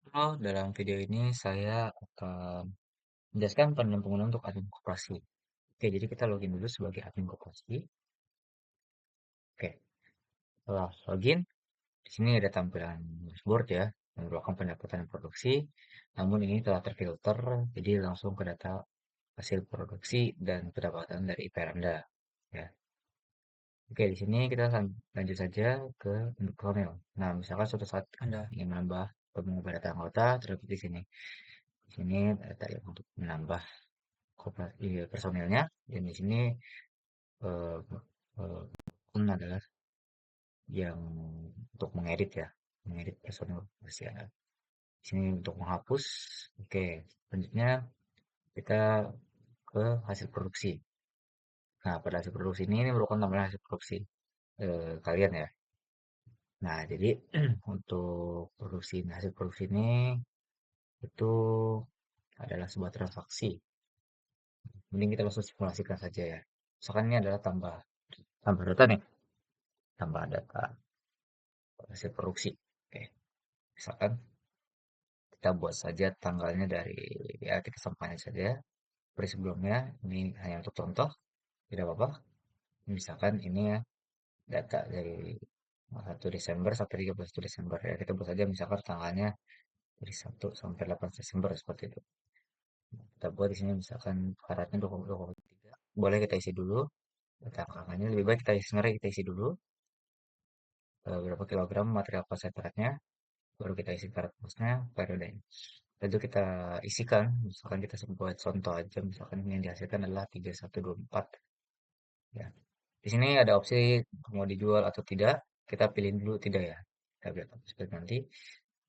Halo, dalam video ini saya akan menjelaskan pandangan pengguna untuk admin koperasi. Oke, jadi kita login dulu sebagai admin koperasi. Oke, setelah login, di sini ada tampilan dashboard ya, yang merupakan pendapatan dan produksi. Namun ini telah terfilter, jadi langsung ke data hasil produksi dan pendapatan dari IPR Anda. Ya, oke, di sini kita lanjut saja ke bentuk personil. Nah, misalkan suatu saat Anda ingin menambah atau mengubah data anggota, terdapat di sini. Di sini data yang untuk menambah personilnya, dan di sini eh, eh, pun adalah yang untuk mengedit ya, mengedit personil versi Anda. Di sini untuk menghapus. Oke, selanjutnya kita ke hasil produksi. Nah, pada hasil produksi ini merupakan tambahan hasil produksi kalian ya. Nah, jadi untuk hasil produksi ini itu adalah sebuah transaksi. Mending kita langsung simulasikan saja ya. Misalkan ini adalah tambah data nih, tambah data hasil produksi. Oke, misalkan kita buat saja tanggalnya dari, ya kita samakan saja seperti sebelumnya. Ini hanya untuk contoh, tidak apa-apa. Misalkan ini ya data dari 1 Desember sampai 31 Desember ya. Kita buat saja misalkan tanggalnya dari 1 sampai 8 Desember seperti itu. Kita buat di sini misalkan karatnya 20,3. Boleh kita isi dulu data angkanya. Lebih baik kita isi, sebenarnya kita isi dulu berapa kilogram material konsentratnya, baru kita isi karat posnya, periodenya. Itu kita isikan, misalkan kita buat contoh aja, misalkan yang dihasilkan adalah 3124 ya. Di sini ada opsi mau dijual atau tidak, kita pilih dulu tidak ya. Kita lihat seperti nanti.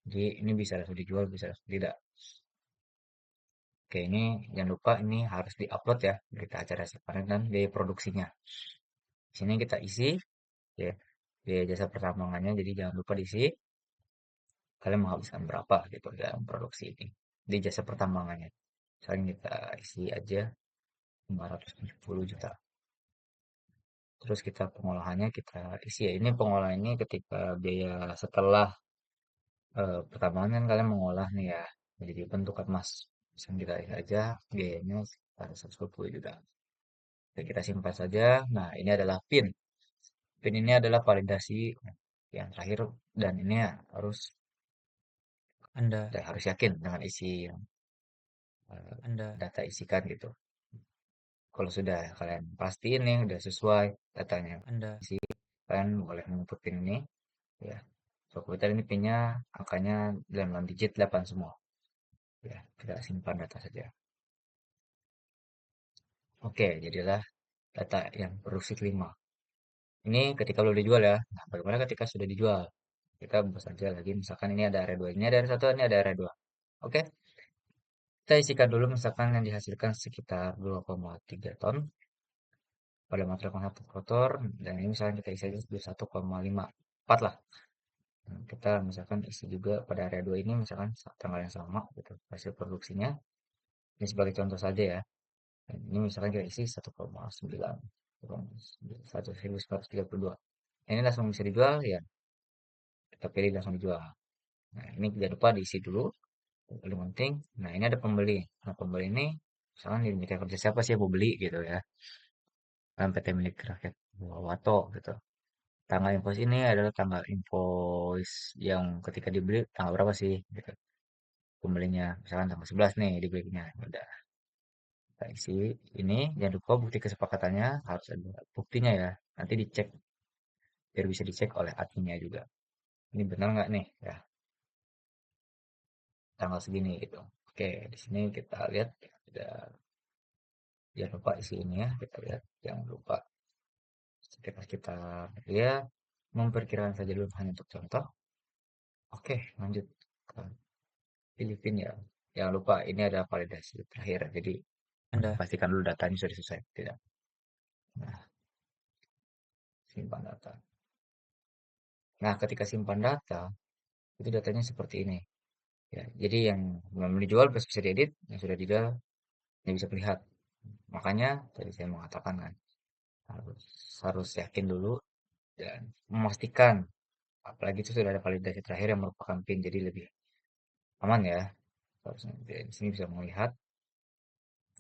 Jadi ini bisa langsung dijual, bisa langsung tidak. Oke, ini jangan lupa ini harus diupload ya berita acara hasil panen dan biaya produksinya. Di sini kita isi ya biaya jasa pertambangannya, jadi jangan lupa diisi kalian menghabiskan berapa gitu dalam produksi ini di jasa pertambangannya. Misalnya kita isi aja 570 juta. Terus kita pengolahannya kita isi ya. Ini pengolahannya ketika biaya setelah pertambangan kan kalian mengolah nih ya menjadi bentuk emas. Misalnya kita isi aja biayanya sekitar 120 juta. Oke, kita simpan saja. Nah, ini adalah PIN. PIN ini adalah validasi yang terakhir, dan ini harus Anda harus yakin dengan isi yang data isikan gitu. Kalau sudah kalian pastiin nih udah sesuai datanya Anda isi, kalian boleh menginput PIN ini ya. So, kita ini PIN-nya angkanya 8 digit 8 semua. Ya, kita simpan data saja. Oke, jadilah data yang produksi kelima. Ini ketika belum dijual ya. Nah, bagaimana ketika sudah dijual? Kita buat saja lagi, misalkan ini ada area 2, ini ada area 1, ini ada area 2. Oke, kita isikan dulu misalkan yang dihasilkan sekitar 2,3 ton pada material kontak kotor, dan ini misalkan kita isi aja 1,54 lah. Nah, kita misalkan isi juga pada area 2 ini misalkan tanggal yang sama gitu hasil produksinya. Ini sebagai contoh saja ya. Dan ini misalkan kita isi 1,9 1932. Ini langsung bisa dijual ya, kita pilih langsung dijual. Nah, ini jangan lupa diisi dulu, paling penting. Nah, ini ada pembeli. Nah, pembeli ini misalkan di mitra kerja siapa sih yang mau beli gitu ya. Kan PT Milik Rakyat Wato gitu. Tanggal invoice ini adalah tanggal invoice yang ketika dibeli tanggal berapa sih gitu. Pembelinya misalkan tanggal 11 nih dibelinya. Ya udah kita isi ini, jangan lupa bukti kesepakatannya harus ada buktinya ya. Nanti dicek biar bisa dicek oleh adminnya juga. Ini benar nggak nih ya tanggal segini gitu. Oke, di sini kita lihat ada, jangan lupa isi ini ya. Kita lihat jangan lupa kita ya memperkirakan saja dulu hanya untuk contoh. Oke, lanjut ke Filipina ya. Jangan lupa ini ada validasi terakhir. Jadi Anda pastikan dulu datanya sudah selesai. Tidak. Nah, simpan data. Nah, ketika simpan data, itu datanya seperti ini. Ya, jadi yang belum dijual bisa diedit, yang sudah dijual yang bisa terlihat. Makanya tadi saya mengatakan kan harus harus yakin dulu dan memastikan, apalagi itu sudah ada validasi terakhir yang merupakan PIN, jadi lebih aman ya. Harusnya di sini bisa melihat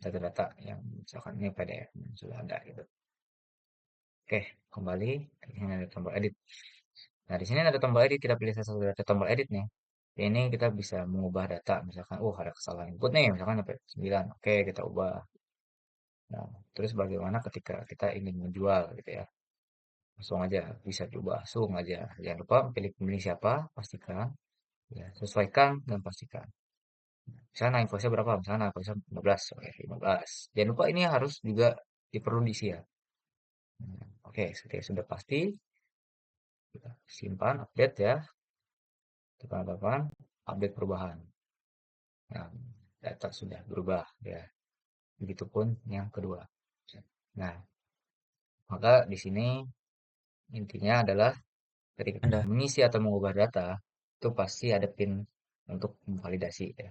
data-data yang misalkan ini PDF yang sudah ada gitu. Oke, kembali. Ini ada tombol edit. Nah, di sini ada tombol edit. Kita pilih salah satu data tombol edit nih. Ini kita bisa mengubah data. Misalkan, ada kesalahan input nih. Misalkan sampai 9. Oke, kita ubah. Nah, terus bagaimana ketika kita ingin menjual gitu ya. Langsung aja bisa diubah. Langsung aja. Jangan lupa pilih pemilih siapa. Pastikan. Ya, sesuaikan dan pastikan. Misalnya invoice-nya berapa? Misalnya invoice-nya 15. Oke, 15. Jangan lupa ini harus juga diperlu diisi ya. Oke, ketika sudah pasti, kita simpan, update ya. Tekan update perubahan. Nah, data sudah berubah ya. Begitupun yang kedua. Nah, maka di sini intinya adalah ketika Anda mengisi atau mengubah data, itu pasti ada PIN untuk memvalidasi ya.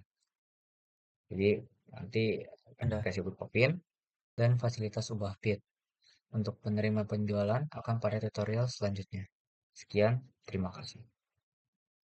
Jadi nanti Anda kasih berupa PIN dan fasilitas ubah PIN. Untuk penerima penjualan akan pada tutorial selanjutnya. Sekian, terima kasih.